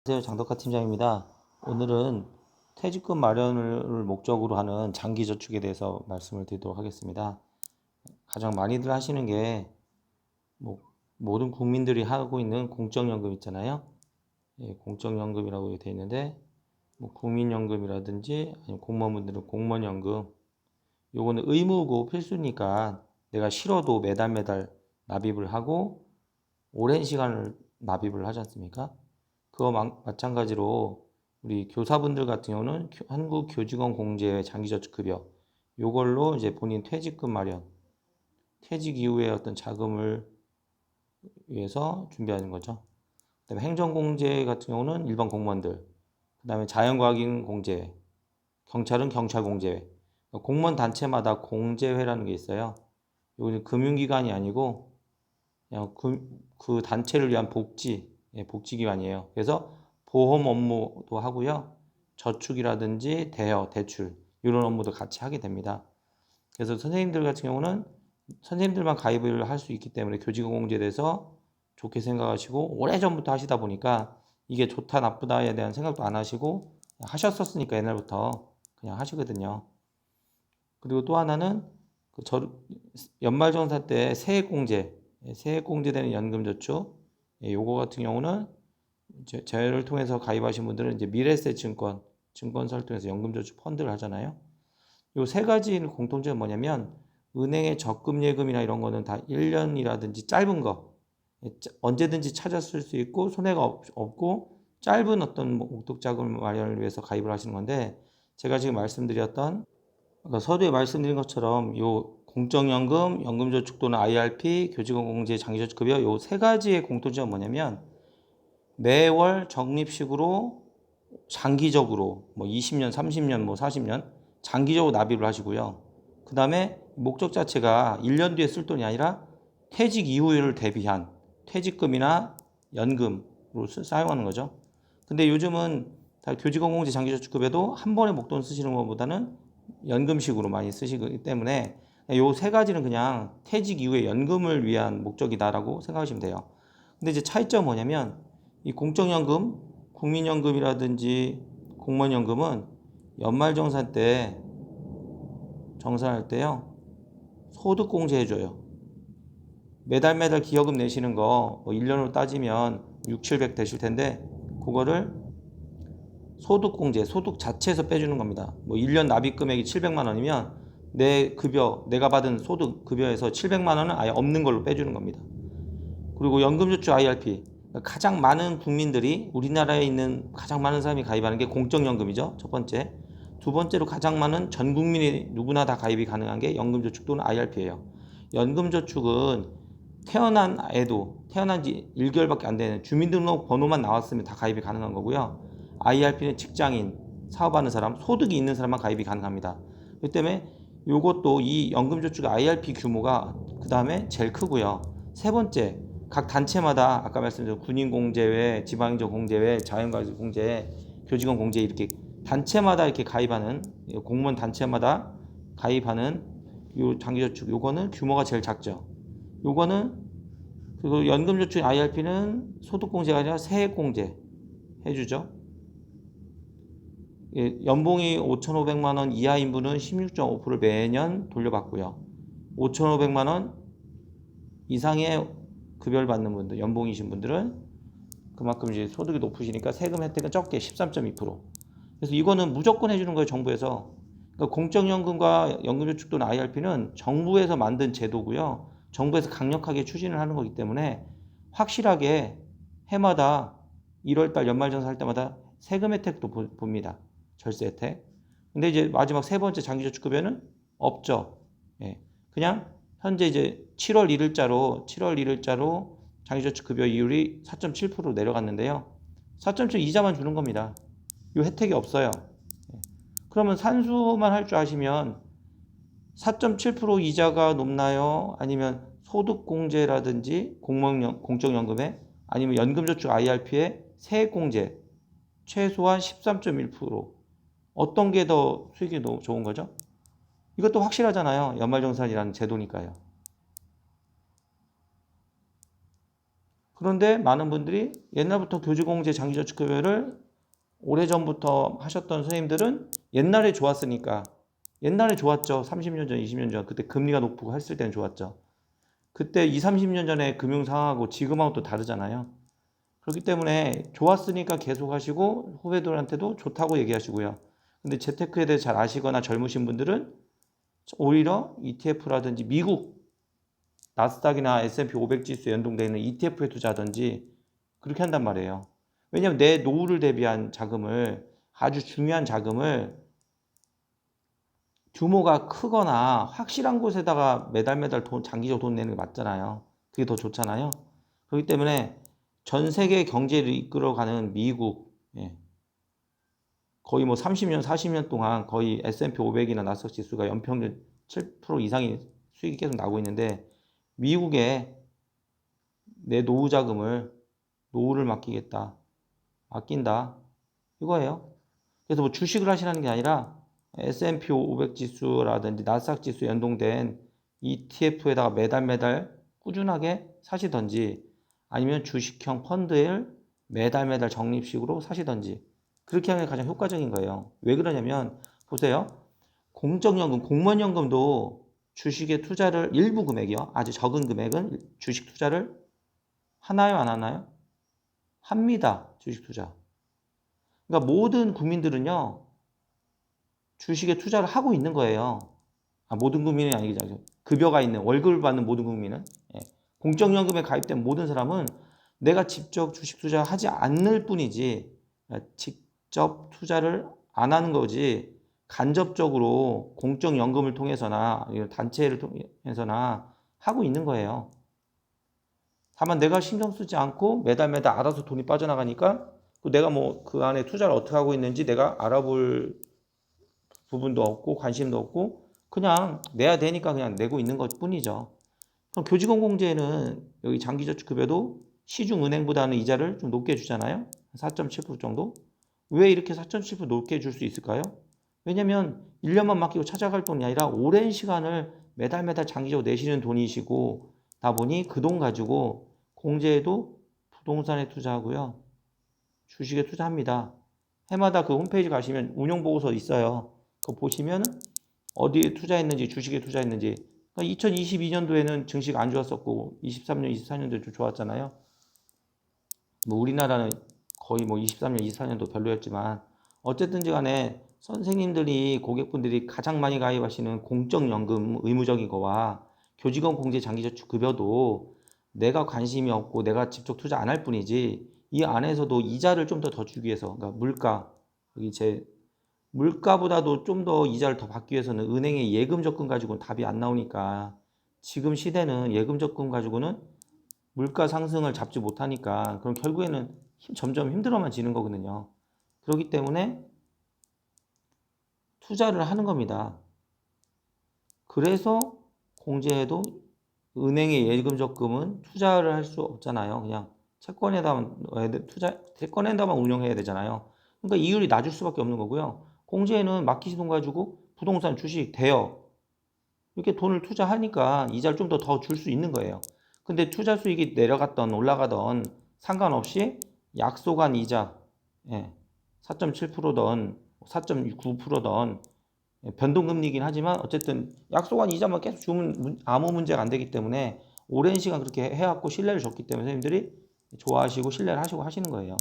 안녕하세요. 장덕화 팀장입니다. 오늘은 퇴직금 마련을 목적으로 하는 장기저축에 대해서 말씀을 드리도록 하겠습니다. 가장 많이들 하시는 게 모든 국민들이 하고 있는 공적연금 있잖아요. 예, 공적연금이라고 되어 있는데 국민연금이라든지 아니면 공무원분들은 공무원연금, 요거는 의무고 필수니까 내가 싫어도 매달 납입을 하고 오랜 시간을 납입을 하지 않습니까? 그거 마찬가지로 우리 교사분들 같은 경우는 한국교직원 공제회 장기저축급여, 요걸로 이제 본인 퇴직금 마련, 퇴직 이후에 어떤 자금을 위해서 준비하는 거죠. 그다음에 행정공제 같은 경우는 일반 공무원들, 그다음에 자연과학인 공제회, 경찰은 경찰공제회, 공무원 단체마다 공제회라는 게 있어요. 이거는 금융기관이 아니고 그냥 그 단체를 위한 복지기관이에요. 그래서 보험 업무도 하고요. 저축이라든지 대여, 대출 이런 업무도 같이 하게 됩니다. 그래서 선생님들 같은 경우는 선생님들만 가입을 할 수 있기 때문에 교직원공제에 대해서 좋게 생각하시고 오래전부터 하시다 보니까 이게 좋다 나쁘다에 대한 생각도 안 하시고 하셨었으니까 옛날부터 그냥 하시거든요. 그리고 또 하나는 연말정산 때 세액공제되는 연금저축, 요거 같은 경우는 저희를 통해서 가입하신 분들은 이제 증권사를 통해서 연금저축 펀드를 하잖아요. 요 세 가지는 공통점이 뭐냐면 은행의 적금 예금이나 이런 거는 다 1년이라든지 짧은 거 언제든지 찾았을 수 있고 손해가 없고 짧은 어떤 목돈 자금 마련을 위해서 가입을 하시는 건데, 제가 지금 말씀드렸던 서두에 말씀드린 것처럼 요 공적연금, 연금저축 또는 IRP, 교직원공제, 장기저축급여 요 세 가지의 공통점은 뭐냐면 매월 적립식으로 장기적으로 20년, 30년, 40년 장기적으로 납입을 하시고요. 그 다음에 목적 자체가 1년 뒤에 쓸 돈이 아니라 퇴직 이후를 대비한 퇴직금이나 연금으로 사용하는 거죠. 근데 요즘은 다 교직원공제 장기저축급여도 한 번에 목돈 쓰시는 것보다는 연금식으로 많이 쓰시기 때문에 요 세 가지는 그냥 퇴직 이후에 연금을 위한 목적이다라고 생각하시면 돼요. 근데 이제 차이점은 뭐냐면 이 공적연금, 국민연금이라든지 공무원연금은 연말정산 때 정산할 때요 소득공제 해줘요. 매달 기여금 내시는 거 1년으로 따지면 6, 700 되실 텐데 그거를 소득공제, 소득 자체에서 빼주는 겁니다. 1년 납입 금액이 700만 원이면 내 급여, 내가 받은 소득 급여에서 700만 원은 아예 없는 걸로 빼주는 겁니다. 그리고 연금저축 IRP, 가장 많은 국민들이 우리나라에 있는 가장 많은 사람이 가입하는 게 공적연금이죠. 첫 번째. 두 번째로 가장 많은 전 국민이 누구나 다 가입이 가능한 게 연금저축 또는 IRP예요. 연금저축은 태어난 지 1개월밖에 안 되는 주민등록 번호만 나왔으면 다 가입이 가능한 거고요. IRP는 직장인, 사업하는 사람, 소득이 있는 사람만 가입이 가능합니다. 그렇기 때문에 이것도 이 연금저축 IRP 규모가 그 다음에 제일 크고요. 세 번째, 각 단체마다 아까 말씀드린 군인공제회, 지방행정공제회, 자연과학공제회, 교직원공제 이렇게 단체마다 이렇게 가입하는 공무원 단체마다 가입하는 요 장기저축 요거는 규모가 제일 작죠. 요거는 그리고 연금저축 IRP는 소득공제가 아니라 세액공제 해주죠. 연봉이 5,500만 원 이하인분은 16.5%를 매년 돌려받고요. 5,500만 원 이상의 급여를 받는 분들, 연봉이신 분들은 그만큼 이제 소득이 높으시니까 세금 혜택은 적게 13.2%. 그래서 이거는 무조건 해주는 거예요, 정부에서. 그러니까 공적연금과 연금저축 또는 IRP는 정부에서 만든 제도고요. 정부에서 강력하게 추진을 하는 거기 때문에 확실하게 해마다 1월달 연말정산 할 때마다 세금 혜택도 봅니다. 절세 혜택. 근데 이제 마지막 세 번째 장기저축급여는 없죠. 예. 그냥 현재 이제 7월 1일자로 장기저축급여 이율이 4.7% 내려갔는데요. 4.7 이자만 주는 겁니다. 이 혜택이 없어요. 그러면 산수만 할 줄 아시면 4.7% 이자가 높나요? 아니면 소득공제라든지 공적연금에 아니면 연금저축 IRP에 세액공제 최소한 13.1% 어떤 게 더 수익이 좋은 거죠? 이것도 확실하잖아요. 연말정산이라는 제도니까요. 그런데 많은 분들이 옛날부터 교직공제 장기저축급여를 오래전부터 하셨던 선생님들은 옛날에 좋았으니까, 옛날에 좋았죠. 30년 전, 20년 전. 그때 금리가 높고 했을 때는 좋았죠. 그때 20, 30년 전에 금융 상황하고 지금하고 또 다르잖아요. 그렇기 때문에 좋았으니까 계속 하시고 후배들한테도 좋다고 얘기하시고요. 근데 재테크에 대해 잘 아시거나 젊으신 분들은 오히려 ETF라든지 미국 나스닥이나 S&P 500 지수에 연동되어 있는 ETF에 투자하든지 그렇게 한단 말이에요. 왜냐하면 내 노후를 대비한 자금을, 아주 중요한 자금을 규모가 크거나 확실한 곳에다가 매달 장기적으로 돈 내는 게 맞잖아요. 그게 더 좋잖아요. 그렇기 때문에 전 세계 경제를 이끌어가는 미국, 예, 거의 뭐 30년, 40년 동안 거의 S&P 500이나 나스닥 지수가 연평균 7% 이상의 수익이 계속 나고 있는데, 미국에 내 노후 자금을, 노후를 맡기겠다, 맡긴다, 이거예요. 그래서 뭐 주식을 하시라는 게 아니라 S&P 500 지수라든지 나스닥 지수에 연동된 ETF에다가 매달 꾸준하게 사시던지, 아니면 주식형 펀드를 매달 적립식으로 사시던지, 그렇게 하는 게 가장 효과적인 거예요. 왜 그러냐면 보세요. 공적연금, 공무원연금도 주식에 투자를, 일부 금액이요, 아주 적은 금액은 주식 투자를 하나요, 안 하나요? 합니다. 주식 투자. 그러니까 모든 국민들은요, 주식에 투자를 하고 있는 거예요. 모든 국민이 아니죠. 급여가 있는, 월급을 받는 모든 국민은. 예. 공적연금에 가입된 모든 사람은 내가 직접 주식 투자하지 않을 뿐이지, 직접 투자를 안 하는 거지, 간접적으로 공적연금을 통해서나 단체를 통해서나 하고 있는 거예요. 다만 내가 신경 쓰지 않고 매달 알아서 돈이 빠져나가니까, 내가 뭐 그 안에 투자를 어떻게 하고 있는지 내가 알아볼 부분도 없고 관심도 없고 그냥 내야 되니까 그냥 내고 있는 것 뿐이죠. 그럼 교직원공제는 여기 장기저축급여도 시중은행보다는 이자를 좀 높게 주잖아요. 4.7% 정도. 왜 이렇게 4.7% 높게 줄 수 있을까요? 왜냐면 1년만 맡기고 찾아갈 돈이 아니라 오랜 시간을 매달 장기적으로 내시는 돈이시고 다 보니 그 돈 가지고 공제에도 부동산에 투자하고요, 주식에 투자합니다. 해마다 그 홈페이지 가시면 운용보고서 있어요. 그거 보시면 어디에 투자했는지, 주식에 투자했는지. 그러니까 2022년도에는 증시가 안 좋았었고 23년, 24년도 좀 좋았잖아요. 뭐 우리나라는 거의 뭐 23년, 24년도 별로였지만 어쨌든지 간에 선생님들이, 고객분들이 가장 많이 가입하시는 공적연금 의무적인 거와 교직원 공제 장기저축 급여도 내가 관심이 없고 내가 직접 투자 안 할 뿐이지, 이 안에서도 이자를 좀 더 주기 위해서, 그러니까 물가, 여기 제 물가보다도 좀 더 이자를 더 받기 위해서는 은행의 예금 적금 가지고는 답이 안 나오니까, 지금 시대는 예금 적금 가지고는 물가 상승을 잡지 못하니까 그럼 결국에는 점점 힘들어만 지는 거거든요. 그렇기 때문에 투자를 하는 겁니다. 그래서 공제해도 은행의 예금 적금은 투자를 할 수 없잖아요. 그냥 채권에다만 운용해야 되잖아요. 그러니까 이율이 낮을 수밖에 없는 거고요. 공제에는 맡기신 돈 가지고 부동산, 주식, 대여 이렇게 돈을 투자하니까 이자를 좀 더 줄 수 있는 거예요. 근데 투자 수익이 내려갔던 올라가던 상관없이 약속한 이자, 4.7%던 4.9%던 변동금리이긴 하지만 어쨌든 약속한 이자만 계속 주면 아무 문제가 안 되기 때문에 오랜 시간 그렇게 해왔고 신뢰를 줬기 때문에 선생님들이 좋아하시고 신뢰를 하시고 하시는 거예요.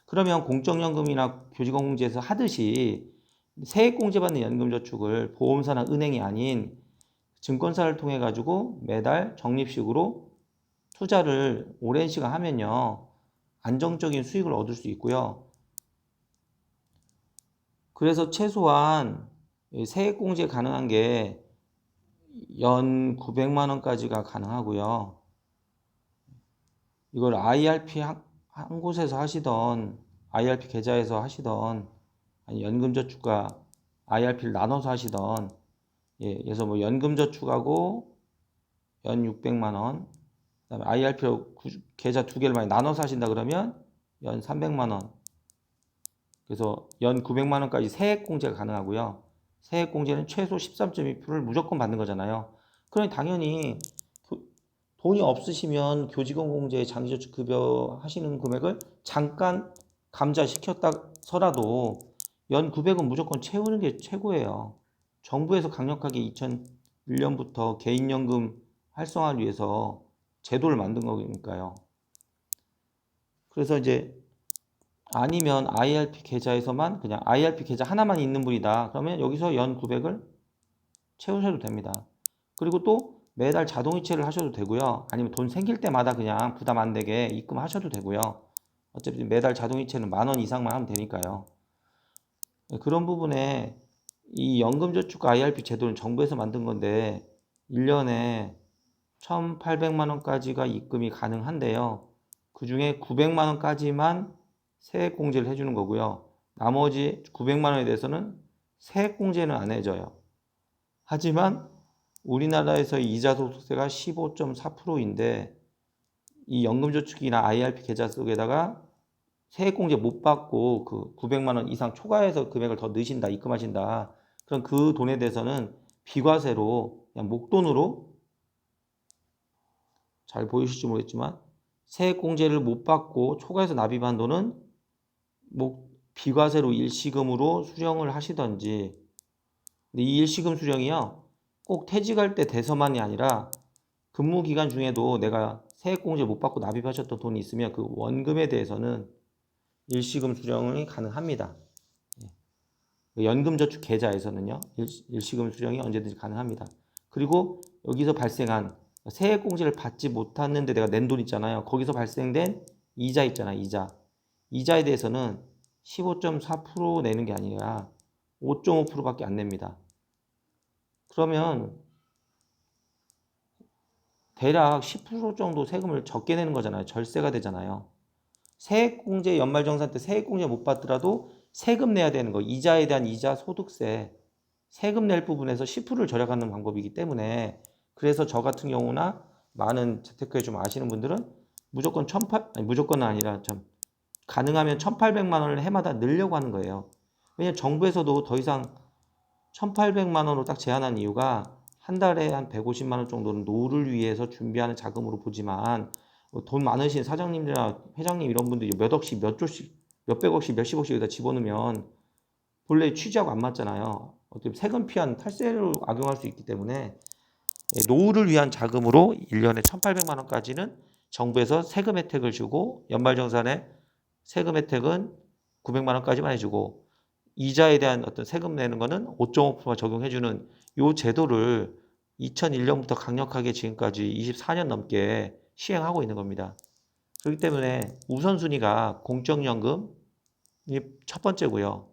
그러면 공적연금이나 교직원공제에서 하듯이 세액공제 받는 연금저축을 보험사나 은행이 아닌 증권사를 통해 가지고 매달 적립식으로 투자를 오랜 시간 하면요, 안정적인 수익을 얻을 수 있고요. 그래서 최소한 세액공제 가능한 게 연 900만 원까지가 가능하고요. 이걸 IRP 한 곳에서 하시던, IRP 계좌에서 하시던, 아니 연금저축과 IRP를 나눠서 하시던, 그래서 뭐 연금저축하고 연 600만 원, 그다음에 IRP로 계좌 두 개를 많이 나눠서 하신다 그러면 연 300만 원. 그래서 연 900만 원까지 세액공제가 가능하고요. 세액공제는 최소 13.2%를 무조건 받는 거잖아요. 그러니 당연히 돈이 없으시면 교직원 공제 장기저축급여 하시는 금액을 잠깐 감자시켰다서라도 연 900은 무조건 채우는 게 최고예요. 정부에서 강력하게 2001년부터 개인연금 활성화를 위해서 제도를 만든 거니까요. 그래서 이제 아니면 IRP 계좌에서만 그냥 IRP 계좌 하나만 있는 분이다. 그러면 여기서 연 900을 채우셔도 됩니다. 그리고 또 매달 자동이체를 하셔도 되고요. 아니면 돈 생길 때마다 그냥 부담 안 되게 입금하셔도 되고요. 어차피 매달 자동이체는 10,000원 이상만 하면 되니까요. 그런 부분에 이 연금저축 IRP 제도는 정부에서 만든 건데 1년에 1,800만 원까지가 입금이 가능한데요. 그 중에 900만 원까지만 세액공제를 해주는 거고요. 나머지 900만 원에 대해서는 세액공제는 안 해줘요. 하지만 우리나라에서 이자 소득세가 15.4%인데 이 연금저축이나 IRP 계좌 속에다가 세액공제 못 받고 그 900만 원 이상 초과해서 금액을 더 넣으신다, 입금하신다. 그럼 그 돈에 대해서는 비과세로 그냥 목돈으로, 잘 보이실지 모르겠지만 세액공제를 못 받고 초과해서 납입한 돈은 비과세로 일시금으로 수령을 하시던지. 근데 이 일시금 수령이요, 꼭 퇴직할 때 돼서만이 아니라 근무 기간 중에도 내가 세액공제 못 받고 납입하셨던 돈이 있으면 그 원금에 대해서는 일시금 수령이 가능합니다. 연금저축 계좌에서는요, 일시금 수령이 언제든지 가능합니다. 그리고 여기서 발생한 세액공제를 받지 못했는데 내가 낸 돈 있잖아요. 거기서 발생된 이자 있잖아요. 이자에 대해서는 15.4% 내는 게 아니라 5.5%밖에 안 냅니다. 그러면 대략 10% 정도 세금을 적게 내는 거잖아요. 절세가 되잖아요. 세액공제 연말정산 때 세액공제 못 받더라도 세금 내야 되는 거, 이자에 대한 이자 소득세, 세금 낼 부분에서 10%를 절약하는 방법이기 때문에, 그래서 저 같은 경우나 많은 재테크에 좀 아시는 분들은 무조건 무조건은 아니라 참 가능하면 1,800만 원을 해마다 늘려고 하는 거예요. 왜냐면 정부에서도 더 이상 1,800만 원으로 딱 제한한 이유가 한 달에 한 150만 원 정도는 노후를 위해서 준비하는 자금으로 보지만, 돈 많으신 사장님이나 회장님 이런 분들이 몇 억씩, 몇 조씩, 몇백억씩, 몇십억씩 여기다 집어넣으면 본래 취지하고 안 맞잖아요. 어떻게 세금 피한 탈세를 악용할 수 있기 때문에 노후를 위한 자금으로 1년에 1,800만 원까지는 정부에서 세금 혜택을 주고, 연말정산에 세금 혜택은 900만 원까지만 해주고, 이자에 대한 어떤 세금 내는 거는 5.5% 적용해주는 이 제도를 2001년부터 강력하게 지금까지 24년 넘게 시행하고 있는 겁니다. 그렇기 때문에 우선순위가 공적연금이 첫 번째고요.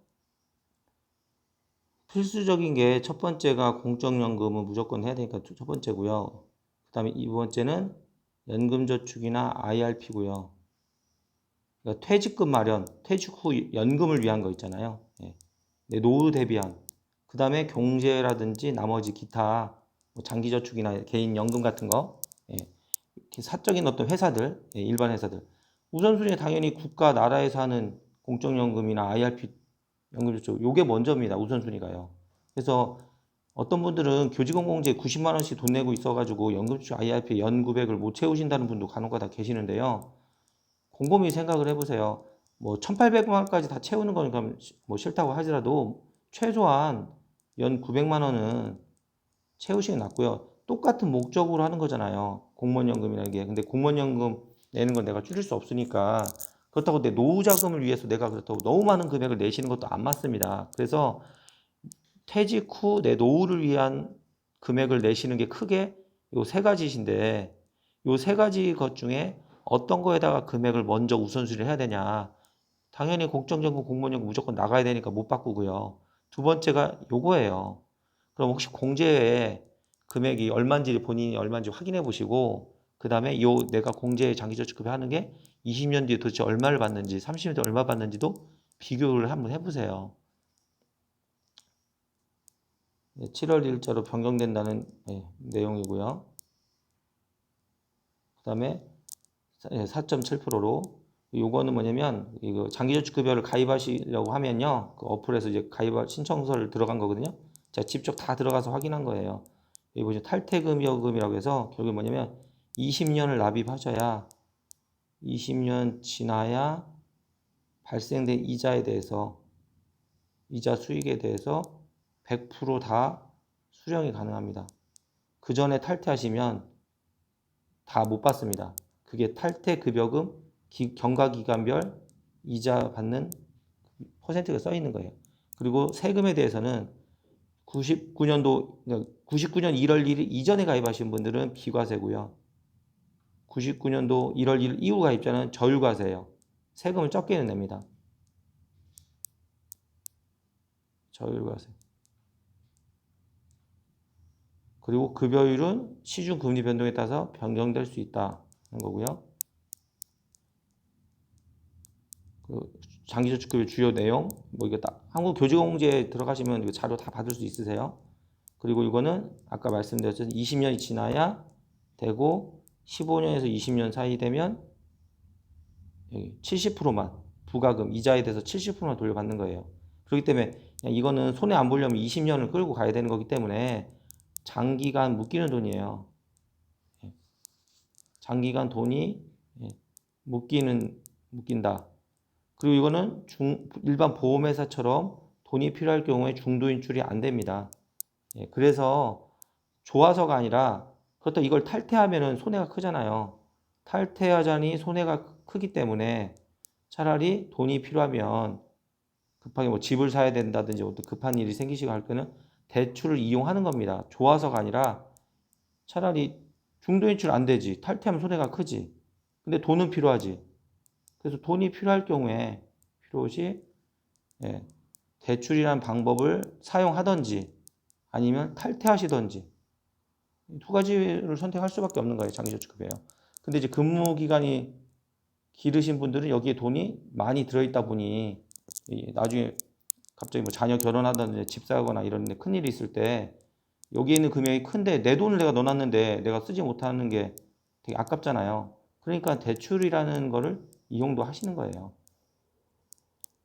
필수적인 게 첫 번째가 공적연금은 무조건 해야 되니까 첫 번째고요. 그 다음에 두 번째는 연금저축이나 IRP고요. 그러니까 퇴직금 마련, 퇴직 후 연금을 위한 거 있잖아요. 노후 대비한. 그 다음에 경제라든지 나머지 기타 장기저축이나 개인연금 같은 거, 사적인 어떤 회사들, 일반 회사들. 우선순위는 당연히 국가, 나라에서 하는 공적연금이나 IRP 연금저축, 요게 먼저입니다. 우선순위가요. 그래서 어떤 분들은 교직원 공제 90만 원씩 돈 내고 있어가지고 연금저축 IRP 연 900을 못 채우신다는 분도 간혹가다 계시는데요. 곰곰이 생각을 해보세요. 뭐 1,800만 원까지 다 채우는 거니까 뭐 싫다고 하더라도 최소한 연 900만 원은 채우시는 게 낫고요. 똑같은 목적으로 하는 거잖아요. 공무원연금이라는 게. 근데 공무원연금 내는 건 내가 줄일 수 없으니까, 그렇다고 내 노후 자금을 위해서 내가 그렇다고 너무 많은 금액을 내시는 것도 안 맞습니다. 그래서 퇴직 후 내 노후를 위한 금액을 내시는 게 크게 요 세 가지신데, 요 세 가지 것 중에 어떤 거에다가 금액을 먼저 우선순위를 해야 되냐. 당연히 공적연금, 공무원연금 무조건 나가야 되니까 못 바꾸고요. 두 번째가 요거예요. 그럼 혹시 공제에 금액이 얼마인지 본인이 얼마인지 확인해 보시고, 그 다음에 요 내가 공제 장기저축급여 하는 게 20년 뒤에 도대체 얼마를 받는지, 30년 뒤에 얼마 받는지도 비교를 한번 해보세요. 7월 1일자로 변경된다는 내용이고요. 그 다음에 4.7%로, 요거는 뭐냐면 이거 장기저축급여를 가입하시려고 하면요, 그 어플에서 이제 가입 신청서를 들어간 거거든요. 제가 직접 다 들어가서 확인한 거예요. 여기 보시면 탈퇴금여금이라고 해서 결국 뭐냐면 20년을 납입하셔야 20년 지나야 발생된 이자에 대해서 이자 수익에 대해서 100%다 수령이 가능합니다. 그 전에 탈퇴하시면 다 못 받습니다. 그게 탈퇴급여금 경과기간별 이자 받는 퍼센트가 써 있는 거예요. 그리고 세금에 대해서는 99년 1월 1일 이전에 가입하신 분들은 비과세고요. 99년도 1월 1일 이후 가입자는 저율과세예요. 세금을 적게는 냅니다. 저율과세. 그리고 급여율은 시중 금리 변동에 따라서 변경될 수 있다는 거고요. 그 장기저축급여 주요 내용 뭐 이거 다 한국교직원공제에 들어가시면 이거 자료 다 받을 수 있으세요. 그리고 이거는 아까 말씀드렸듯이 20년이 지나야 되고 15년에서 20년 사이 되면 70%만 부가금 이자에 대해서 70%만 돌려받는 거예요. 그렇기 때문에 이거는 손해 안 보려면 20년을 끌고 가야 되는 거기 때문에 장기간 묶이는 돈이에요. 장기간 돈이 묶인다. 그리고 이거는 일반 보험회사처럼 돈이 필요할 경우에 중도 인출이 안 됩니다. 그래서 좋아서가 아니라 그렇다고 이걸 탈퇴하면 손해가 크잖아요. 탈퇴하자니 손해가 크기 때문에 차라리 돈이 필요하면 급하게 뭐 집을 사야 된다든지 어떤 급한 일이 생기시고 할 때는 대출을 이용하는 겁니다. 좋아서가 아니라 차라리 중도 인출 안 되지. 탈퇴하면 손해가 크지. 근데 돈은 필요하지. 그래서 돈이 필요할 경우에 필요시 대출이라는 방법을 사용하든지 아니면 탈퇴하시든지 두 가지를 선택할 수밖에 없는 거예요. 장기저축급여요. 근데 이제 근무 기간이 길으신 분들은 여기에 돈이 많이 들어있다 보니 나중에 갑자기 뭐 자녀 결혼하든지 집 사거나 이런 데 큰일이 있을 때 여기에 있는 금액이 큰데 내 돈을 내가 넣어놨는데 내가 쓰지 못하는 게 되게 아깝잖아요. 그러니까 대출이라는 거를 이용도 하시는 거예요.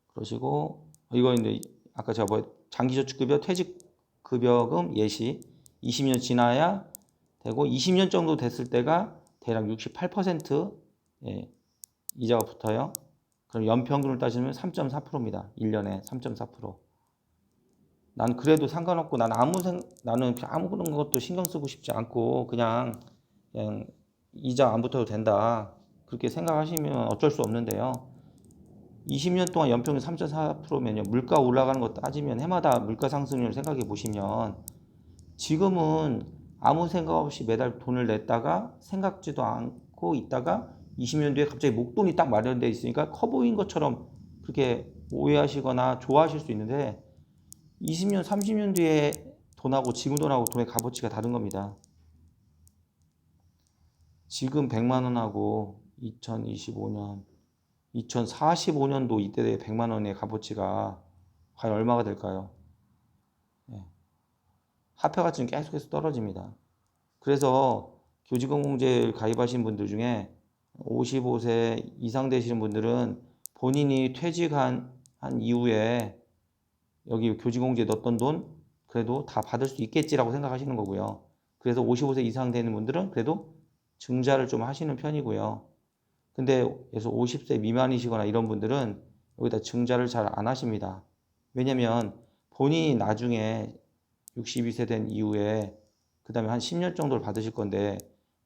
그러시고 이거 이제 아까 제가 뭐 장기저축급여 퇴직급여금 예시 20년 지나야 되고 20년 정도 됐을 때가 대략 68% 이자가 붙어요. 그럼 연평균을 따지면 3.4%입니다. 1년에 3.4%. 난 그래도 상관없고 나는 아무 그런 것도 신경 쓰고 싶지 않고 그냥 이자 안 붙어도 된다. 그렇게 생각하시면 어쩔 수 없는데요. 20년 동안 연평균 3.4%면요. 물가 올라가는 거 따지면 해마다 물가 상승률 생각해 보시면 지금은 아무 생각 없이 매달 돈을 냈다가 생각지도 않고 있다가 20년 뒤에 갑자기 목돈이 딱 마련되어 있으니까 커 보인 것처럼 그렇게 오해하시거나 좋아하실 수 있는데 20년, 30년 뒤에 돈하고 지금 돈하고 돈의 값어치가 다른 겁니다. 지금 100만 원하고 2025년, 2045년도 이때의 100만 원의 값어치가 과연 얼마가 될까요? 화폐 가치는 계속해서 떨어집니다. 그래서 교직원공제를 가입하신 분들 중에 55세 이상 되시는 분들은 본인이 퇴직한 이후에 여기 교직공제에 넣었던 돈 그래도 다 받을 수 있겠지라고 생각하시는 거고요. 그래서 55세 이상 되는 분들은 그래도 증자를 좀 하시는 편이고요. 근데 그래서 50세 미만이시거나 이런 분들은 여기다 증자를 잘 안 하십니다. 왜냐면 본인이 나중에 62세 된 이후에 그 다음에 한 10년 정도를 받으실 건데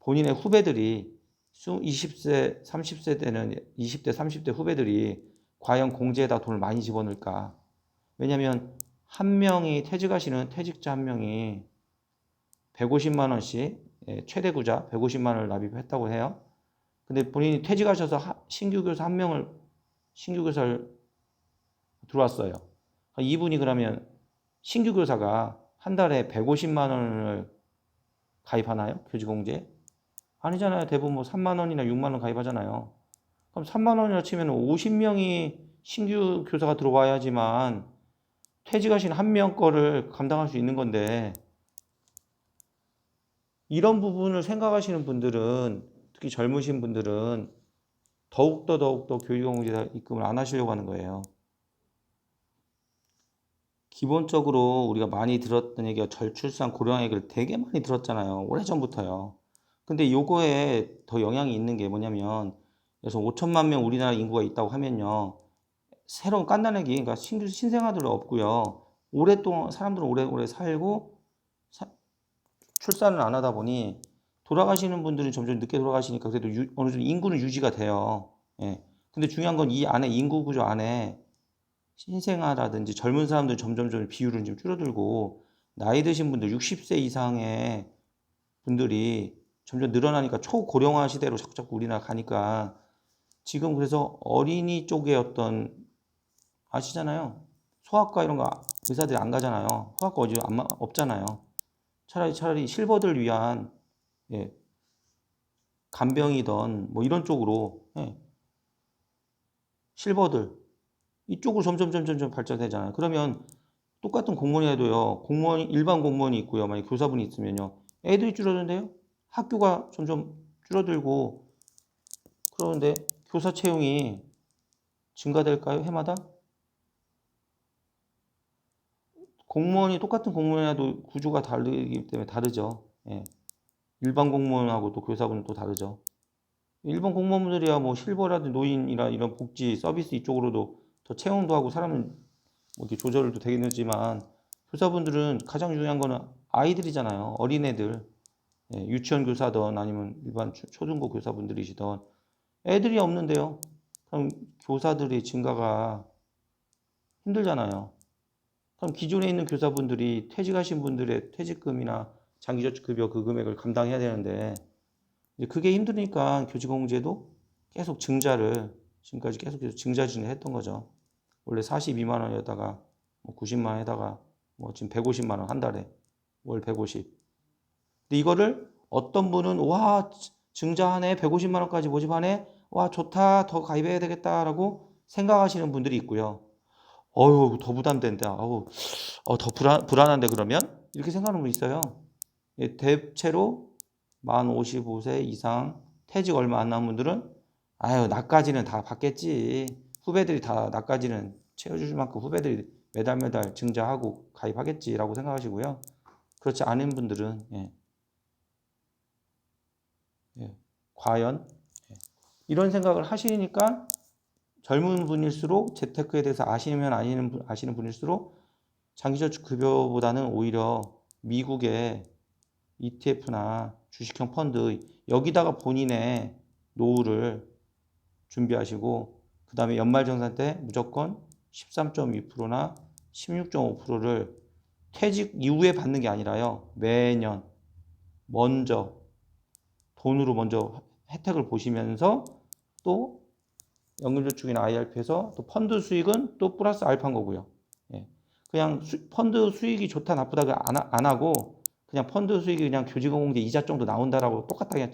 본인의 후배들이 20세, 30세 되는 20대, 30대 후배들이 과연 공제에다 돈을 많이 집어넣을까? 왜냐면 한 명이 퇴직하시는 퇴직자 한 명이 150만 원씩 최대 구자 150만 원을 납입했다고 해요. 근데 본인이 퇴직하셔서 신규 교사 한 명을 신규 교사를 들어왔어요. 이분이 그러면 신규 교사가 한 달에 150만 원을 가입하나요? 교직공제? 아니잖아요. 대부분 뭐 3만 원이나 6만 원 가입하잖아요. 그럼 3만 원이라 치면 50명이 신규 교사가 들어와야지만 퇴직하신 한 명 거를 감당할 수 있는 건데 이런 부분을 생각하시는 분들은 특히 젊으신 분들은 더욱더 교육공제 입금을 안 하시려고 하는 거예요. 기본적으로 우리가 많이 들었던 얘기가 저출산 고령화 얘기를 되게 많이 들었잖아요. 오래전부터요. 근데 요거에 더 영향이 있는 게 뭐냐면, 그래서 5천만 명 우리나라 인구가 있다고 하면요, 새로운 깐난애기, 그러니까 신생아들은 없고요. 오랫동안 사람들은 오래오래 살고 출산을 안 하다 보니 돌아가시는 분들은 점점 늦게 돌아가시니까 그래도 어느 정도 인구는 유지가 돼요. 예. 근데 중요한 건 이 안에 인구 구조 안에 신생아라든지 젊은 사람들 점점 비율은 좀 줄어들고 나이 드신 분들 60세 이상의 분들이 점점 늘어나니까 초고령화 시대로 자꾸 우리나라 가니까 지금 그래서 어린이 쪽에 어떤 아시잖아요. 소아과 이런 거 의사들이 안 가잖아요. 소아과 어디 없잖아요. 차라리 실버들 위한 예, 간병이던 뭐 이런 쪽으로 예, 실버들 이쪽으로 점점 발전되잖아요. 그러면 똑같은 공무원이 해도요. 공무원 일반 공무원이 있고요. 만약 교사분이 있으면요. 애들이 줄어드는데요. 학교가 점점 줄어들고 그러는데 교사 채용이 증가될까요? 해마다? 공무원이 똑같은 공무원이라도 구조가 다르기 때문에 다르죠. 예. 일반 공무원하고 또 교사분은 또 다르죠. 일반 공무원분들이야 뭐 실버라든 노인이나 이런 복지 서비스 이쪽으로도 더 채용도 하고 사람은 뭐 이렇게 조절도 되겠지만 교사분들은 가장 중요한 거는 아이들이잖아요. 어린애들. 예, 유치원 교사든 아니면 일반 초중고 교사분들이시던 애들이 없는데요. 그럼 교사들의 증가가 힘들잖아요. 그럼 기존에 있는 교사분들이 퇴직하신 분들의 퇴직금이나 장기저축급여 그 금액을 감당해야 되는데 이제 그게 힘드니까 교직공제도 계속 증자를 지금까지 계속 증자 진행했던 거죠. 원래 42만 원이었다가 뭐 90만 원에다가 뭐 지금 150만 원 한 달에 월 150. 근데 이거를 어떤 분은 와 증자하네 150만 원까지 모집하네 와 좋다 더 가입해야 되겠다라고 생각하시는 분들이 있고요. 어휴 더 부담된다. 어우 더 불안한데 그러면 이렇게 생각하는 분 있어요. 예, 대체로 만 55세 이상 퇴직 얼마 안 남은 분들은 아유 나까지는 다 받겠지. 후배들이 다 나까지는 채워줄 만큼 후배들이 매달 증자하고 가입하겠지라고 생각하시고요. 그렇지 않은 분들은 예, 과연 이런 생각을 하시니까 젊은 분일수록 재테크에 대해서 아시는 분일수록 장기저축 급여보다는 오히려 미국의 ETF나 주식형 펀드 여기다가 본인의 노후를 준비하시고 그 다음에 연말정산 때 무조건 13.2%나 16.5%를 퇴직 이후에 받는 게 아니라요. 매년 먼저 돈으로 먼저 혜택을 보시면서 또 연금저축이나 IRP에서 또 펀드 수익은 또 플러스 알파인 거고요. 예. 그냥 펀드 수익이 좋다 나쁘다 안 하고 그냥 펀드 수익이 그냥 교직공제 이자 정도 나온다라고 똑같다 그냥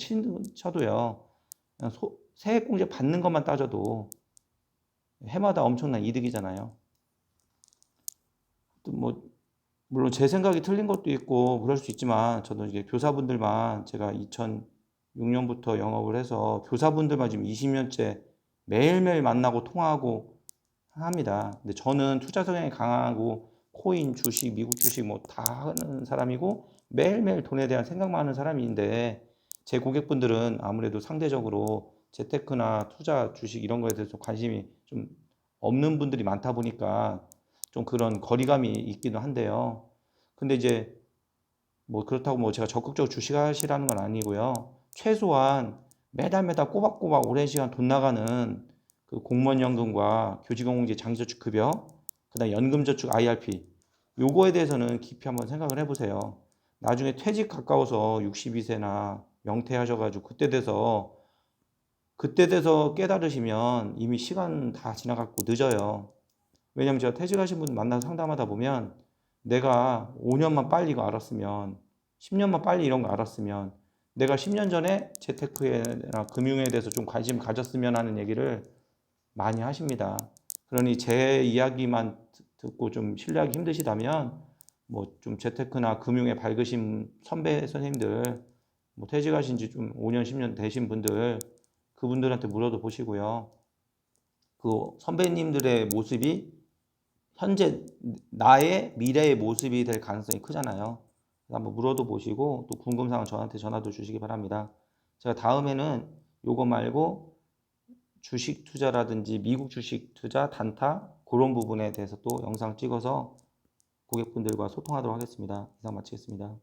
쳐도요. 그냥 세액공제 받는 것만 따져도 해마다 엄청난 이득이잖아요. 또 뭐 물론 제 생각이 틀린 것도 있고 그럴 수 있지만 저도 이제 교사분들만 제가 2006년부터 영업을 해서 교사분들만 지금 20년째 매일매일 만나고 통화하고 합니다. 근데 저는 투자 성향이 강하고 코인, 주식, 미국 주식 뭐 다 하는 사람이고 매일매일 돈에 대한 생각만 하는 사람인데 제 고객분들은 아무래도 상대적으로 재테크나 투자, 주식 이런 거에 대해서 관심이 좀 없는 분들이 많다 보니까 좀 그런 거리감이 있기도 한데요. 근데 이제 뭐 그렇다고 뭐 제가 적극적으로 주식하시라는 건 아니고요. 최소한 매달 꼬박꼬박 오랜 시간 돈 나가는 그 공무원연금과 교직원공제 장기저축급여, 그다음 연금저축 IRP 요거에 대해서는 깊이 한번 생각을 해보세요. 나중에 퇴직 가까워서 62세나 명퇴하셔가지고 그때 돼서 깨달으시면 이미 시간 다 지나갔고 늦어요. 왜냐면 제가 퇴직하신 분 만나서 상담하다 보면 내가 5년만 빨리 이거 알았으면 10년만 빨리 이런 거 알았으면 내가 10년 전에 재테크나 금융에 대해서 좀 관심 가졌으면 하는 얘기를 많이 하십니다. 그러니 제 이야기만 듣고 좀 신뢰하기 힘드시다면 뭐 좀 재테크나 금융에 밝으신 선배 선생님들 뭐 퇴직하신 지 좀 5년 10년 되신 분들 그분들한테 물어도 보시고요. 그 선배님들의 모습이 현재 나의 미래의 모습이 될 가능성이 크잖아요. 한번 물어도 보시고 또 궁금사항 저한테 전화도 주시기 바랍니다. 제가 다음에는 요거 말고 주식 투자라든지 미국 주식 투자, 단타 그런 부분에 대해서 또 영상 찍어서 고객분들과 소통하도록 하겠습니다. 이상 마치겠습니다.